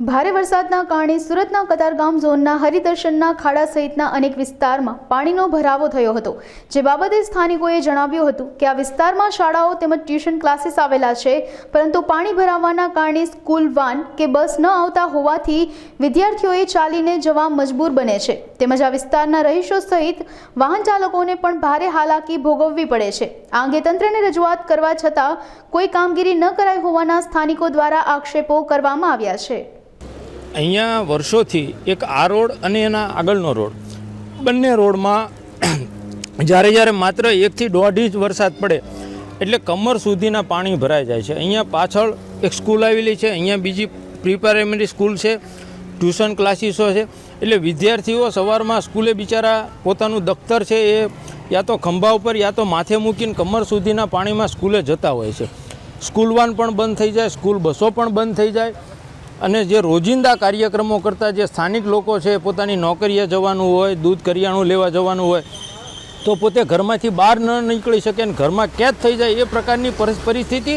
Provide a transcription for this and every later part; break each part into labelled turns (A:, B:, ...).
A: ભારે વરસાદના કારણે સુરતના કતારગામ ઝોનના હરિદર્શનના ખાડા સહિતના અનેક વિસ્તારમાં પાણીનો ભરાવો થયો હતો, જે બાબતે સ્થાનિકોએ જણાવ્યું હતું કે આ વિસ્તારમાં શાળાઓ તેમજ ટ્યુશન ક્લાસીસ આવેલા છે, પરંતુ પાણી ભરાવાના કારણે સ્કૂલ વાન કે બસ ન આવતા હોવાથી વિદ્યાર્થીઓએ ચાલીને જવા મજબૂર બને છે, તેમજ આ વિસ્તારના રહીશો સહિત વાહન ચાલકોને પણ ભારે હાલાકી ભોગવવી પડે છે। આ અંગે તંત્રને રજૂઆત કરવા છતાં કોઈ કામગીરી ન કરાઈ હોવાના સ્થાનિકો દ્વારા આક્ષેપો કરવામાં આવ્યા છે।
B: અહીંયા વર્ષોથી એક આ રોડ અને એના આગળનો રોડ બંને રોડમાં જ્યારે માત્ર 1 થી 1.5 ઇંચ વરસાદ પડે એટલે કમર સુધીના પાણી ભરાઈ જાય છે। અહીંયા પાછળ એક સ્કૂલ આવેલી છે, અહીંયા બીજી પ્રી પ્રાઇમરી સ્કૂલ છે, ટ્યુશન ક્લાસીસો છે, એટલે વિદ્યાર્થીઓ સવારમાં સ્કૂલે બિચારા પોતાનું દફતર છે એ યા તો ખંભા ઉપર યા તો માથે મૂકીને કમર સુધીના પાણીમાં સ્કૂલે જતા હોય છે। સ્કૂલ વાન પણ બંધ થઈ જાય, સ્કૂલ બસો પણ બંધ થઈ જાય, અને જે રોજિંદા કાર્યક્રમો કરતા જે સ્થાનિક લોકો છે, પોતાની નોકરીએ જવાનું હોય, દૂધ કરિયાણું લેવા જવાનું હોય તો પોતે ઘરમાંથી બહાર ન નીકળી શકે અને ઘરમાં કેદ થઈ જાય એ પ્રકારની પરિસ્થિતિ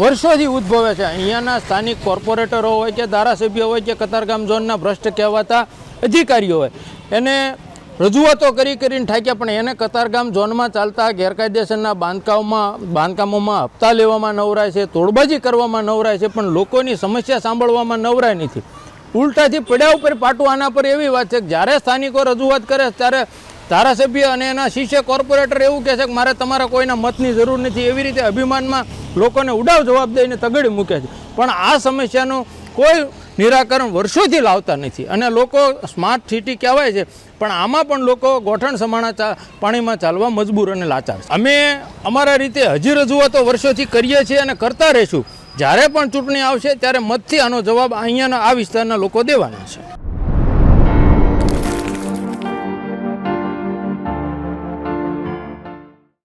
B: વર્ષોથી ઉદ્ભવે છે। અહીંયાના સ્થાનિક કોર્પોરેટરો હોય કે ધારાસભ્ય હોય કે કતારગામ ઝોનના ભ્રષ્ટ કહેવાતા અધિકારીઓ હોય એને રજૂઆતો કરીને થાક્યા, પણ એને કતારગામ ઝોનમાં ચાલતા ગેરકાયદેસરના બાંધકામોમાં હપ્તા લેવામાં નવરાય છે, તોડબાજી કરવામાં નવરાય છે, પણ લોકોની સમસ્યા સાંભળવામાં નવરાય નથી। ઉલટાથી પડ્યા ઉપર પાટું આના પર એવી વાત છે કે જ્યારે સ્થાનિકો રજૂઆત કરે ત્યારે ધારાસભ્ય અને એના શિષ્ય કોર્પોરેટર એવું કહે છે કે મારે તમારા કોઈના મતની જરૂર નથી, એવી રીતે અભિમાનમાં લોકોને ઉડાવ જવાબ દઈને તગડી મૂકે છે, પણ આ સમસ્યાનું કોઈ નિરાકરણ વર્ષોથી લાવતા નથી અને લોકો સ્માર્ટ સિટી કહેવાય છે, પણ આમાં પણ લોકો ગોઠણ સમાણા પાણીમાં ચાલવા મજબૂર અને લાચાર છે। અમે અમારા રીતે હજી રજૂઆતો વર્ષોથી કરીએ છીએ અને કરતા રહીશું। જ્યારે પણ ચૂંટણી આવશે ત્યારે મતથી આનો જવાબ અહીંયાના આ વિસ્તારના લોકો દેવાના છે।